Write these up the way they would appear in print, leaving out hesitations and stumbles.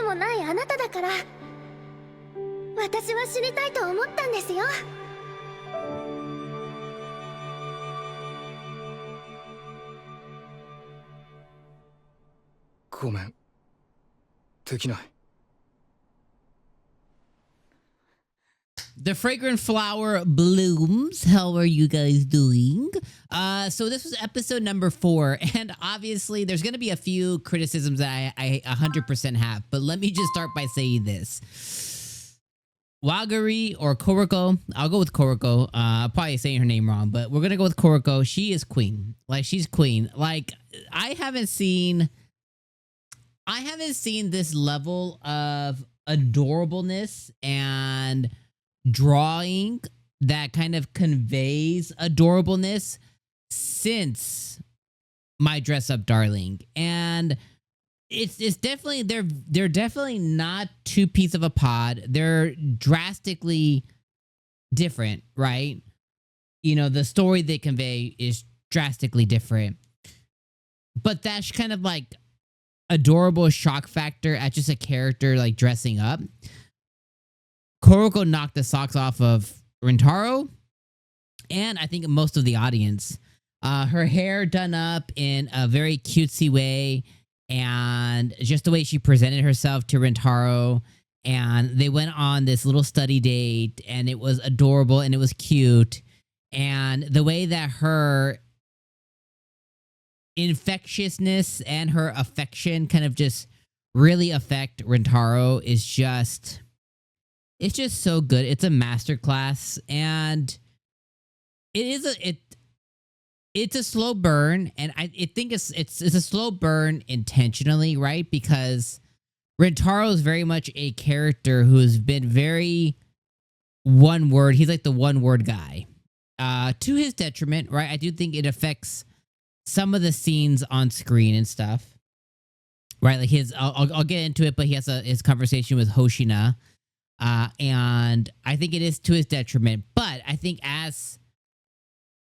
もないあなただから、私は死にたいと思ったんですよ。ごめん。できない。The Fragrant Flower Blooms. How are you guys doing? So this was episode number 4, and obviously there's going to be a few criticisms that I 100% have, but let me just start by saying this. Waguri or 𝐒𝐻𝐿, I'll go with 𝐒𝐻𝐿. I'm probably saying her name wrong, but we're going to go with 𝐒𝐻𝐿. She is queen. Like, she's queen. Like, I haven't seen this level of adorableness and drawing that kind of conveys adorableness since My Dress Up Darling. And it's definitely, they're definitely not two peas of a pod. They're drastically different, right? You know, the story they convey is drastically different, but that's kind of like adorable shock factor at just a character like dressing up. 𝐒𝐻𝐿 knocked the socks off of Rintarou, and I think most of the audience. Her hair done up in a very cutesy way, and just the way she presented herself to Rintarou, and they went on this little study date, and it was adorable and it was cute, and the way that her infectiousness and her affection kind of just really affect Rintarou is just, it's just so good. It's a masterclass, and it's a slow burn, and I think it's a slow burn intentionally, right? Because Rintarou is very much a character who has been very one word. He's like the one word guy, to his detriment, right? I do think it affects some of the scenes on screen and stuff, right? Like I'll get into it, but he has his conversation with Hoshina. And I think it is to his detriment, but I think as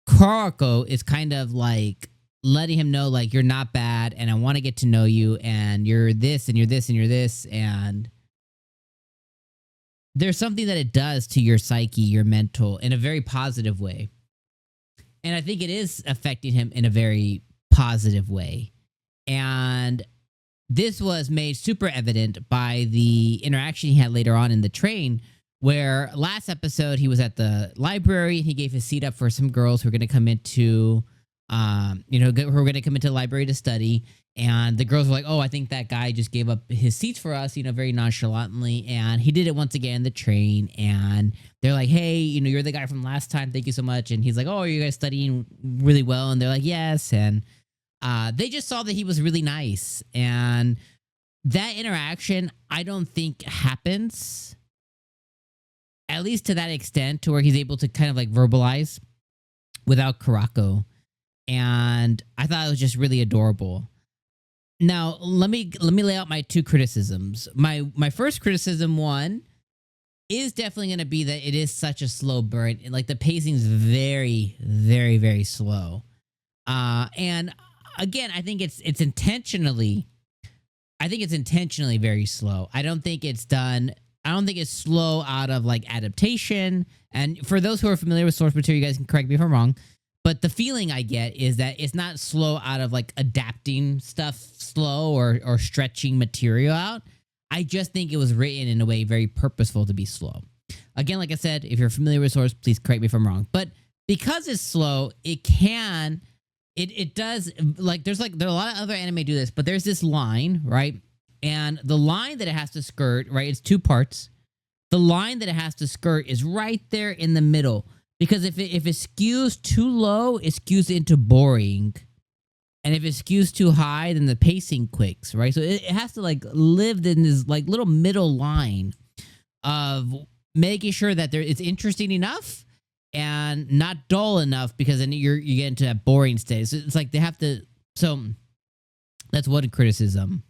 𝐒𝐻𝐿 is kind of like letting him know, like, you're not bad, and I want to get to know you, and you're this, and you're this, and you're this, and there's something that it does to your psyche, your mental, in a very positive way. And I think it is affecting him in a very positive way. And this was made super evident by the interaction he had later on in the train, where last episode he was at the library and he gave his seat up for some girls who were going to come into, who were going to come into the library to study. And the girls were like, oh, I think that guy just gave up his seats for us, very nonchalantly. And he did it once again in the train. And they're like, hey, you're the guy from last time. Thank you so much. And he's like, oh, are you guys studying really well? And they're like, yes. And they just saw that he was really nice. And that interaction, I don't think happens, at least to that extent, to where he's able to kind of like verbalize without 𝐒𝐻𝐿. And I thought it was just really adorable. Now, let me lay out my two criticisms. My first criticism, one, is definitely going to be that it is such a slow burn. Like, the pacing is very, very, very slow. And again, I think it's intentionally very slow. I don't think it's slow out of like adaptation. And for those who are familiar with source material, you guys can correct me if I'm wrong, but the feeling I get is that it's not slow out of like adapting stuff slow or stretching material out. I just think it was written in a way very purposeful to be slow. Again, like I said, if you're familiar with source, please correct me if I'm wrong. But because it's slow, it does, like, there are a lot of other anime do this, but there's this line, right? And the line that it has to skirt, right, it's two parts. The line that it has to skirt is right there in the middle. Because if it skews too low, it skews into boring. And if it skews too high, then the pacing quicks, right? So it has to like live in this like little middle line of making sure that it's interesting enough and not dull enough, because then you get into that boring state. So it's like they have to. So that's one criticism.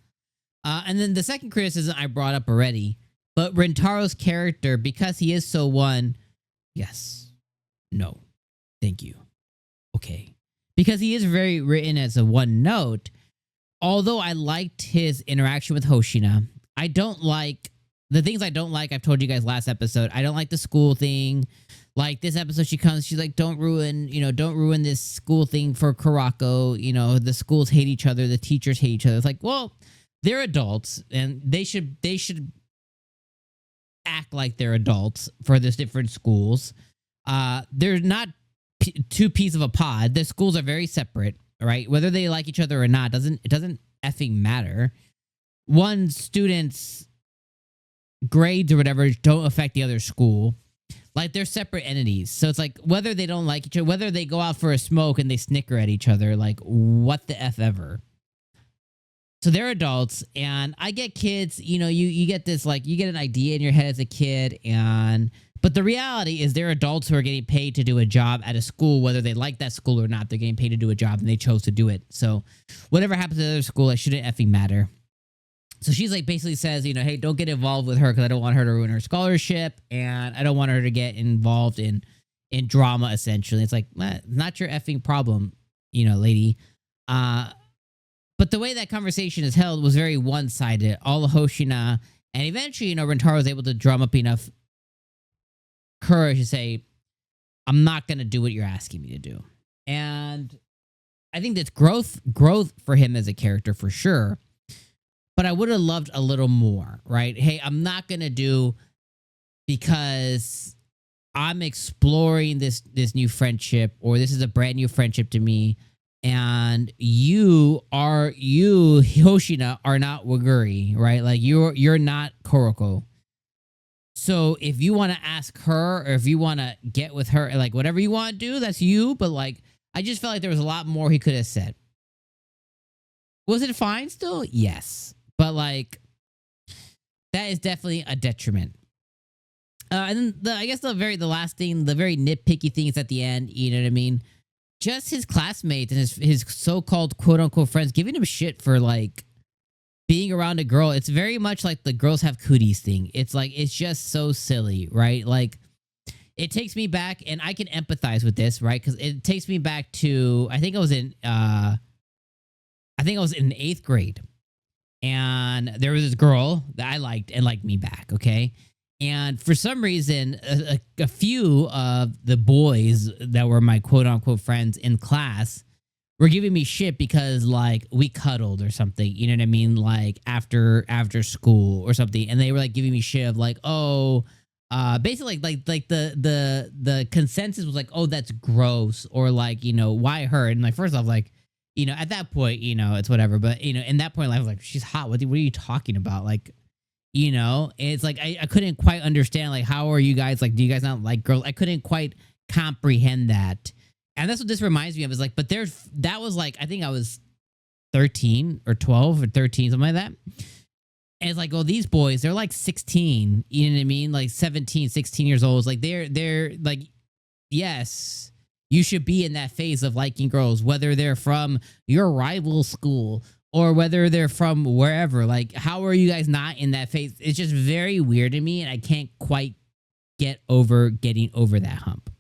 And then the second criticism I brought up already, but Rintarou's character, because he is so one, yes, no, thank you, okay. Because he is very written as a one note, although I liked his interaction with Hoshina, I don't like the things I don't like. I've told you guys last episode. I don't like the school thing. Like this episode, she's like, don't ruin this school thing for Kurako. You know, the schools hate each other. The teachers hate each other. It's like, well, they're adults and they should act like they're adults for these different schools. They're not two pieces of a pod. The schools are very separate, right? Whether they like each other or not, it doesn't effing matter. One student's grades or whatever don't affect the other school. Like they're separate entities. So it's like whether they don't like each other, whether they go out for a smoke and they snicker at each other, like what the F ever. So they're adults, and I get kids, you know, you get this, like, you get an idea in your head as a kid, but the reality is they're adults who are getting paid to do a job at a school, whether they like that school or not. They're getting paid to do a job, and they chose to do it. So whatever happens to the other school, it shouldn't effing matter. So she's like basically says, you know, hey, don't get involved with her because I don't want her to ruin her scholarship, and I don't want her to get involved in drama, essentially. It's like, not your effing problem, you know, lady. But the way that conversation is held was very one-sided. All of Hoshina, and eventually, you know, Rintarou was able to drum up enough courage to say, I'm not going to do what you're asking me to do. And I think that's growth for him as a character for sure. But I would have loved a little more, right? Hey, I'm not going to do because I'm exploring this new friendship, or this is a brand new friendship to me. And you Hoshina are not Waguri, right? Like you're not Kurako. So if you want to ask her, or if you want to get with her, like whatever you want to do, that's you. But like, I just felt like there was a lot more he could have said. Was it fine still? Yes. But like, that is definitely a detriment. And then I guess the last thing, the very nitpicky thing is at the end, you know what I mean? Just his classmates and his so-called quote-unquote friends giving him shit for like being around a girl. It's very much like the girls have cooties thing. It's like, it's just so silly, right? Like, it takes me back, and I can empathize with this, right? Because it takes me back to, I think I was in 8th grade, and there was this girl that I liked and liked me back, okay? And for some reason, a few of the boys that were my quote-unquote friends in class were giving me shit because, like, we cuddled or something, you know what I mean? Like, after school or something. And they were, like, giving me shit of, like, oh, basically, like the consensus was, like, oh, that's gross. Or, like, you know, why her? And, like, first off, like, you know, at that point, you know, it's whatever. But, you know, in that point in life, I was like, she's hot. What are you talking about? Like, you know, it's like I couldn't quite understand, like, how are you guys, like, do you guys not like girls? I couldn't quite comprehend that. And that's what this reminds me of, is like, but that was like, I think I was 13 or 12 or 13, something like that. And it's like, oh, these boys, they're like 16, you know what I mean? Like 17, 16 years old. It's like, they're like, yes, you should be in that phase of liking girls, whether they're from your rival school or whether they're from wherever. Like, how are you guys not in that phase? It's just very weird to me, and I can't quite getting over that hump.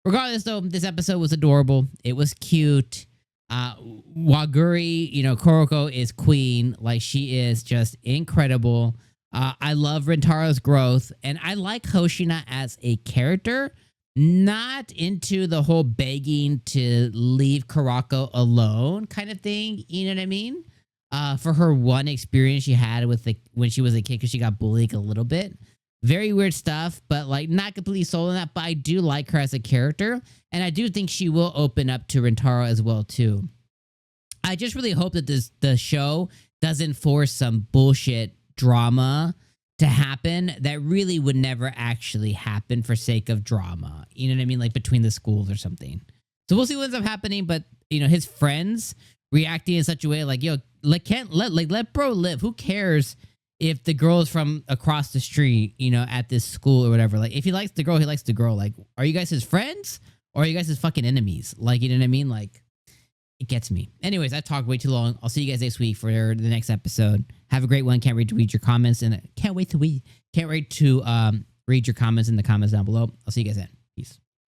Regardless, though, this episode was adorable. It was cute. Waguri, you know, Kurako is queen. Like, she is just incredible. I love Rintarou's growth, and I like Hoshina as a character. Not into the whole begging to leave Kurako alone kind of thing, you know what I mean? For her one experience she had with when she was a kid, because she got bullied a little bit. Very weird stuff, but like not completely sold on that. But I do like her as a character, and I do think she will open up to Rintarou as well too. I just really hope that the show doesn't force some bullshit drama to happen that really would never actually happen for sake of drama. You know what I mean? Like between the schools or something. So we'll see what ends up happening. But, you know, his friends reacting in such a way like, yo, let bro live. Who cares if the girl is from across the street, you know, at this school or whatever? Like, if he likes the girl, he likes the girl. Like, are you guys his friends or are you guys his fucking enemies? Like, you know what I mean? Like, it gets me. Anyways, I talked way too long. I'll see you guys next week for the next episode. Have a great one. Can't wait to read your comments, and can't wait to read your comments in the comments down below. I'll see you guys then. Peace.